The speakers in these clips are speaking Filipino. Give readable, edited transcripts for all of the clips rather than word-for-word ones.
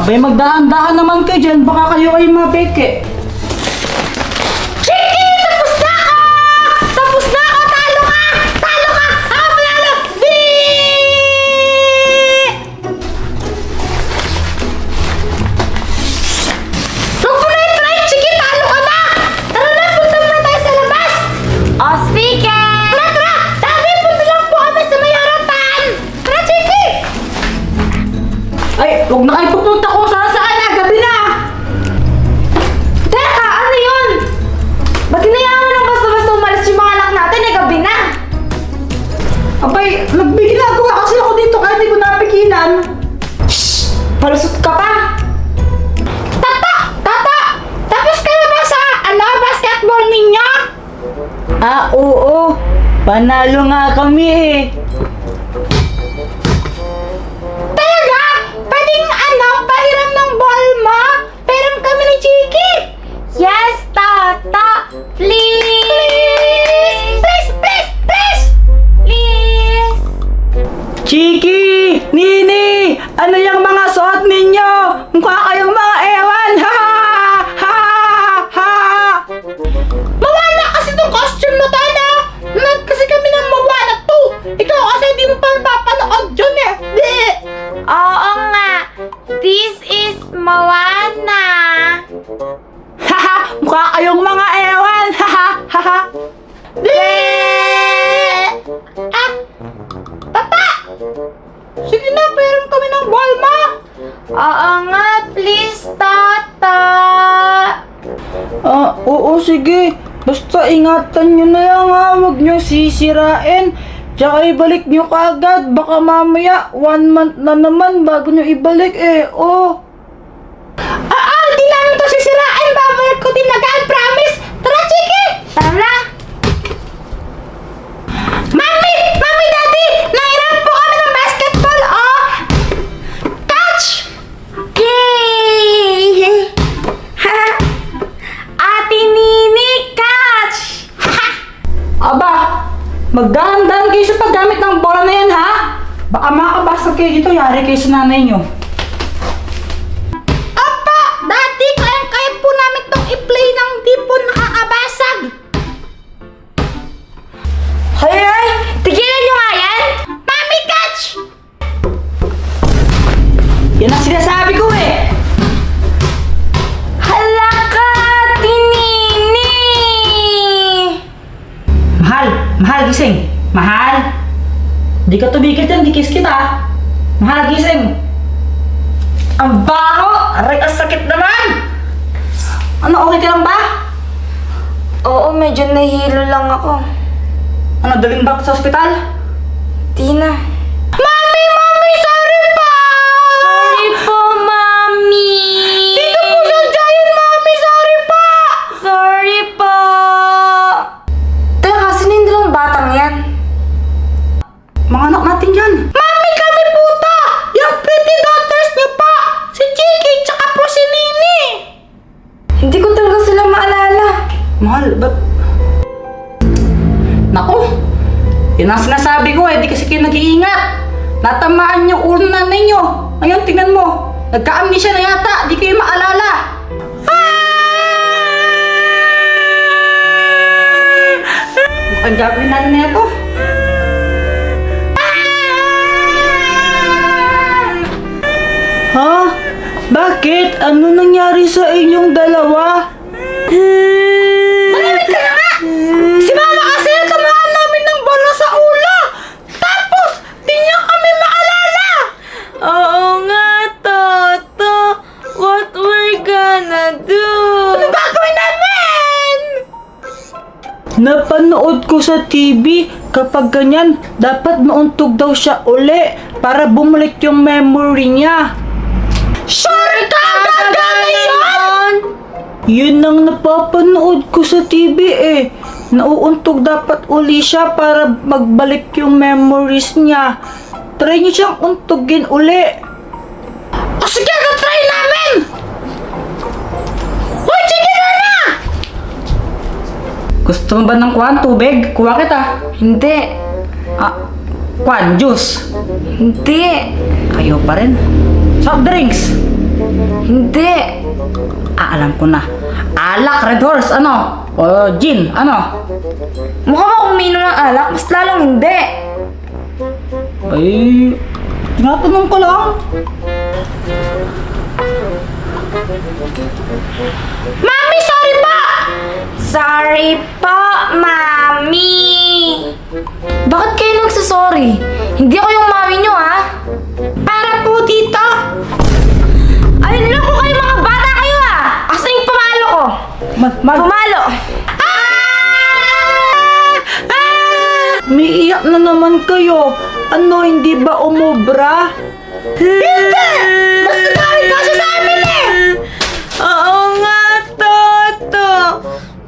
Abay, magdahan-dahan naman kayo dyan. Baka kayo ay mapeke. Chiki! Tapos na ako! Tapos na ako! Talo ka! Talo ka! Ako panalo! Di! Huwag mo na i-try, Chiki! Talo ka na! Tara na! Punta muna tayo sa labas! O, sige! Tara, tara! Sabi, punta lang po kami sa may harapan! Tara, Chiki! Ay, huwag na kayo pupunta kung saan na. Gabi na. Teka! Ano yun? Ba't hinayaan mo lang basta-basta umalis yung mga anak natin? Eh, gabi na! Abay, nagbigilagawa kasi ako dito kahit di ko napigilan. Shhh! Palusot ka pa! Tata! Tata! Tapos ka na ba sa, basketball ninyo? Ah, oo. Panalo nga kami eh. Talaga? Pwedeng pahiram ng ball mo? Pahiram kami ni Chiki! Yes, Tata! Please! Please, please, please! Please! Chiki! Nini! Ano yung mga suot ninyo? Mukha kayong mga ewan! Ha ha! Ha ha! Mawala kasi tong costume mo tayo na! Nanood kasi kami ng mawala to! Ikaw kasi di mo pa napapanood dyan eh! Di! Oo nga! This is Moana! Ha ha! Mukha kayong mga ewan! Ha ha! Ha ha! Di! Ah! Tata! Sige na, pairam kami ng ball mo! Oo nga, please, Tata! Ah, oo, sige. Basta ingatan nyo na lang ha. Huwag nyo sisirain. Tsaka ibalik nyo kaagad. Baka mamaya 1 month na naman bago nyo ibalik eh. Oh. Di namin to sisirain! Babalik ko din agad, promise! Tara, Chiki! Tara! Mami! Mami, Daddy! Nairam po kami ng basketball, oh! Catch! Yay! Ha! Ate Nini, catch! Ha! Aba, magdahan-dahan kayo sa paggamit ng bola na yan ha. Baka makabasag kayo dito. Yari kayo sa nanay nyo. Opo! Daddy, kaya po namin tong i-play ng di po nakakabasag! Hoy, hoy! Tigilan nyo nga yan! Mami, catch! Yan ang sinasabi ko eh. Hala ka, Tinini! Mahal, mahal gising. Mahal. Di ka tumigil dyan, di kiss kita. Mahal gising. Ang baho! Aray, ang sakit naman! Ano, okay ka lang ba? Oo, medyo nahihilo lang ako. Ano, dalhin ba sa ospital? Di na. Mami! Mami! Sorry po! Sorry po, Mami! Dito po sa Giant, Mami! Sorry po! Sorry po! Teka, sino yung dalawang batang yan? Mga anak natin yan. Mami, kami po to! Yung pretty daughters niyo po! Si Chiki, tsaka po si Nini! Hindi ko talaga sila maalala. Mahal, ba't? Naku! Yan ang sinasabi ko eh, di kasi kayo nag-iingat. Natamaan yung ulo ng nanay nyo. Ngayon, tingnan mo. Nagka-amnesia na yata, di kayo maalala. Ang gagawin natin na ito. Ha? Bakit? Ano nangyari sa inyong dalawa? Malamig ka na nga! Si Mama kasi natamaan namin ng bala sa ulo! Tapos, di niya kami maalala! Oo nga, Toto! What we're gonna do? Ano gagawin namin? Napanood ko sa TV, kapag ganyan, dapat mauntog daw siya uli para bumalik yung memory niya. Sure ka! Gagawin yun! Yun ang napapanood ko sa TV eh. Nauuntog dapat uli siya para magbalik yung memories niya. Try niyo siyang untugin uli. O sige, try namin! Hoy, sige na! Gusto mo ba ng kwan? Tubig? Kuha kita. Hindi. Ah, kwan, juice. Hindi. Ayaw pa rin. Soft drinks. Hindi. Alam ko na. Alak, Red Horse, ano? O, gin, ano? Mukha ka uminom ng alak, mas lalong hindi. Ay, tinatanong ko lang. Mami, sorry po! Sorry po, Mami! Bakit kayo nagsasorry? Hindi ako yung mami nyo, ha? Para po dito! Ay, loko kayo mga bata kayo, ha? Asa yung pamalo ko? Pumalo! May iyak na naman kayo. Ano, hindi ba umubra? Hindi! Basta galing kasi sa amin eh! Oo nga, Toto.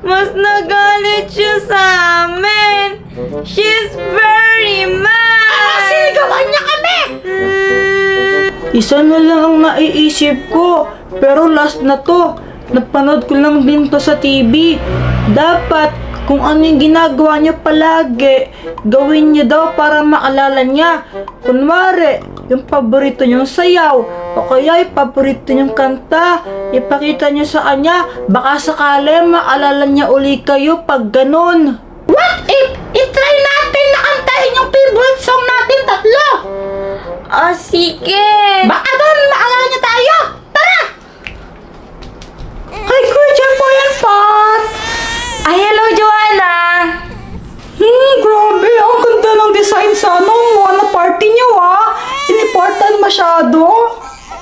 Mas nagalit siya sa amin. She's very mad. Sinigawan niya kami! Isa na lang ang naiisip ko. Pero last na to. Napanood ko lang din to sa TV. Dapat, kung ano yung ginagawa niya palagi, gawin niya daw para maalala niya. Kunwari, yung paborito niyong sayaw, o kaya yung paborito niyong kanta, ipakita niyo sa kanya, baka sakali maalala niya uli kayo pag ganun. What if itry natin na kantahin yung favorite song natin tatlo? Sige. Baka doon maalala niya tayo. Tara! Ay, Kuya Jem po yan, Pat! Ay, hello, Joanna. Grabe, ang ganda ng design sa ano party niyo Inimportan masyado.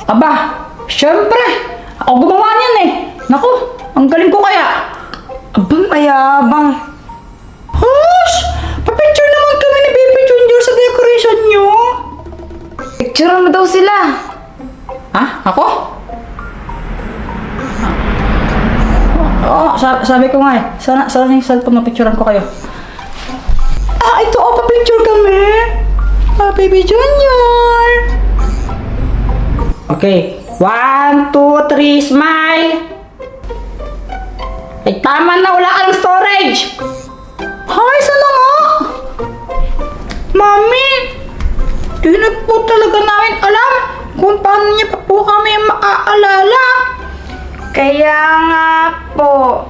Aba, syempre, ako gumawa niyan eh. Naku, ang galing ko kaya. Abang mayabang. Hush! Papicture naman kami ni Baby Junior sa decoration niyo. Picture mo daw sila. Ha? Ako? Oo, sabi ko nga eh. Sana yung cellphone na picturean ko kayo. Ito, pa-picture kami. Baby Junior. Okay. 1, 2, 3, smile. Ay, tama na. Wala ka ng storage. Hay, sana nga? Mami, di na po talaga namin alam kung paano niya pa po kami maaalala. Kaya nga po,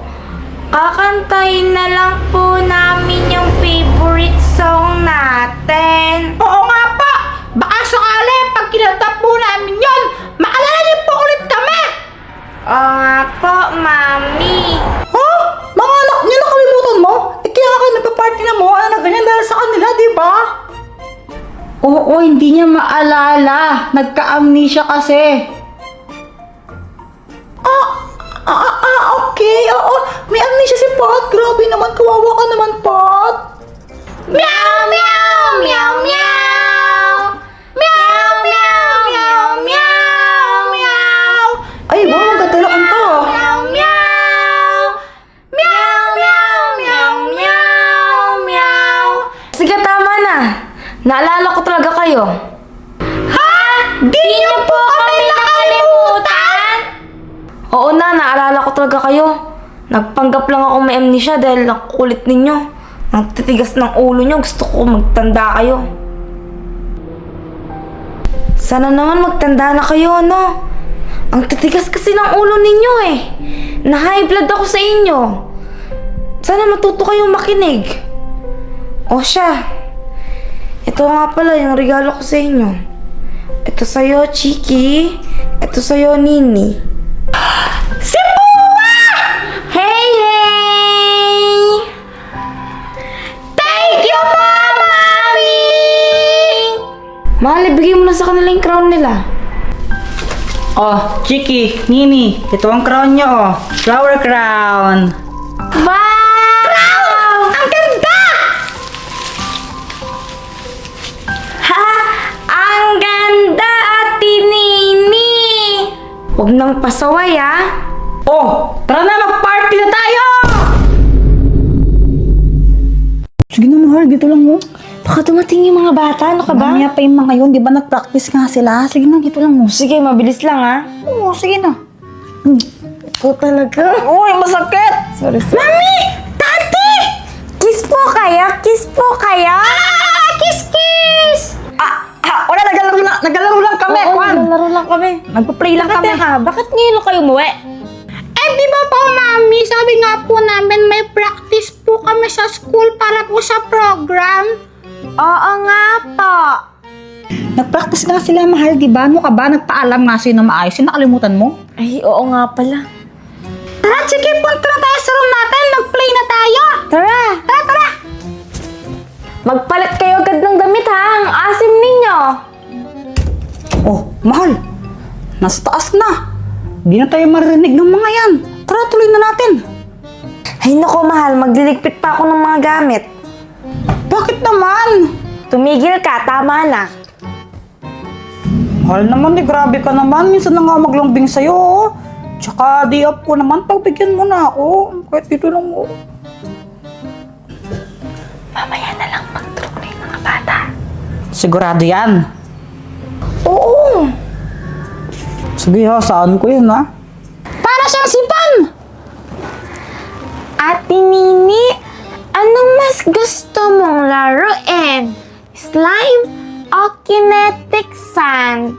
kakantahin na lang po namin yung favorite song natin. Oo nga pa! Baka sakali pag kinatap po namin yun, maalala niyo po ulit kami! Oo nga po, Mami. Ha? Mga anak niyo nakalimutan mo? Kaya nga kayo nagpa-party na mo, na ganyan dahil sa kanila, di ba? Oo, hindi niya maalala. Nagka-amnesia kasi. Okay. Oo, may amnesia si Pat. Grabe naman, kawawa ka naman, Pat. Meow, meow, meow, meow. Meow, meow, meow, meow, meow. Ay, wow, ang ganda lang kanta. Meow, meow. Meow, meow, meow, meow, meow. Sige, tama na. Naalala ko talaga kayo. Ha? Di niyo po kami nakalimutan? Oo na, naalala ko talaga kayo. Nagpanggap lang ako may amnesia dahil nakukulit ninyo. Ang titigas ng ulo nyo, gusto ko magtanda kayo. Sana naman magtanda na kayo, ano? Ang titigas kasi ng ulo ninyo eh. Na-high blood ako sa inyo. Sana matuto kayong makinig. O siya. Ito nga pala yung regalo ko sa inyo. Ito sa'yo, Chiki. Ito sa'yo, Nini. Si Pua! Hey, hey! Thank you po, Mami! Mahal, ibigay mo na sa kanila yung crown nila. Oh, Chiki, Nini, ito ang crown niyo, oh. Flower crown. Wow! Ang ganda! Ha? Ang ganda, Ate Nini! Huwag nang pasaway, ah. Oh, tara na, mag-party na tayo! Sige na, mahal, dito lang mo. Baka dumating yung mga bata, ano ka ba? Mamaya pa yung mga yun, di ba nag-practice nga sila? Sige na, dito lang mo. Sige, mabilis lang, ah. Oo, sige na. Ikaw talaga. Uy, masakit! Sorry. Mami! Tati! Kiss po kayo? Kiss po kayo? Kiss, kiss! Wala, naglalaro lang kami, Oo, Kwan. naglalaro lang kami. Nagpa-play lang kami. Bakit ngayon lang kayo umuwi? Eh, di ba po, Mami? Sabi nga po namin may practice po kami sa school para po sa program. Oo nga po. Nag-practice nga sila, mahal, di ba? Ano ka ba? Nagpaalam nga sa'yo na maayos. Yung nakalimutan mo? Ay, oo nga pala. Tara, sige, punta na tayo sa room natin. Mag-play na tayo. Tara! Tara! Magpalit kayo agad ng damit ha, ang asim ninyo. Oh, mahal. Nasa taas na. Di na tayo marinig ng mga yan. Tara, tuloy na natin. Ay nako mahal, magliligpit pa ako ng mga gamit. Bakit naman? Tumigil ka, tama na. Mahal naman, grabe ka naman. Minsan na nga maglambing sa'yo, oh. Tsaka di up ko naman, pagbigyan mo na ako. Kahit dito lang, oh. Mamaya na lang mag-drop na yung mga bata. Sigurado yan. Oo! Sige ha, saan ko yun ha? Para siyang sipan. Ate Nini, anong mas gusto mong laruin? Slime o kinetic sand?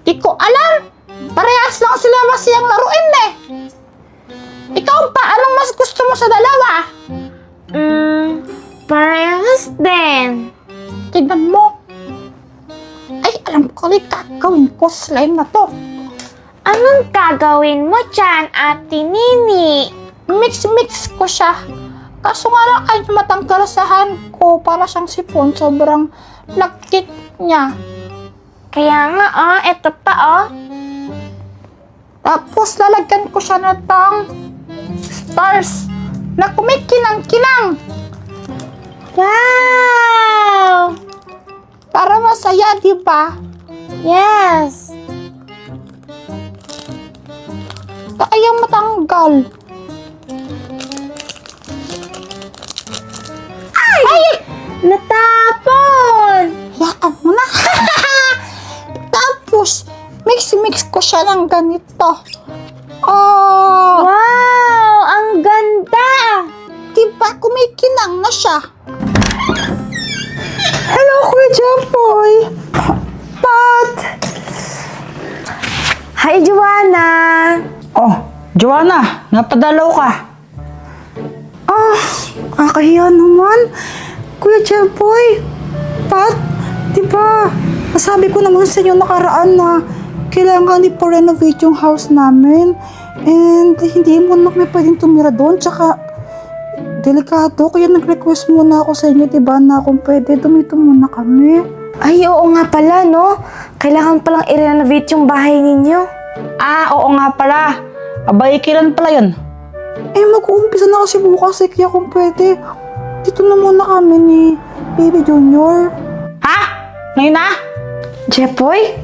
Di ko alam. Parehas lang sila masiyang laruin eh. Ikaw pa, anong mas gusto mo sa dalawa? Parehas din. Tignan mo. Ay, alam ko rin gagawin ko slime na to. Anong gagawin mo dyan, Ate Nini? Mix ko siya. Kaso nga lang ay matanggal sa hand ko para siyang sipon. Sobrang lagkit niya. Kaya nga, eto pa, Tapos lalagyan ko siya ng stars na kumikinang-kinang. Wow! Para masaya, di ba? Yes! Ayaw matanggal. Ay! Natapon! Yaan mo na. Tapos, mix ko siya ng ganito. Oh, Wow! Ang ganda! diba kumikinang na siya? Hello, Kuya Jampoy. Pat! Hi, Joanna! Oh, Joanna, napadalaw ka. Kakahiya naman. Kuya Jampoy. Pat, diba, nasabi ko naman sa inyo nakaraan na kailangan ipa-renovate yung house namin. And hindi mo na kami pwedeng tumira doon. Tsaka, delikado. Kaya nag-request muna ako sa inyo, diba, na kung pwede, dumito muna kami. Ay, oo nga pala, no? Kailangan palang i-renovate yung bahay ninyo. Oo nga pala. Abay, kailan pala yun? Mag-uumpisa na kasi bukas eh. Kaya kung pwede, dito na muna kami ni Baby Junior. Ha? Ngayon na? Jepoy?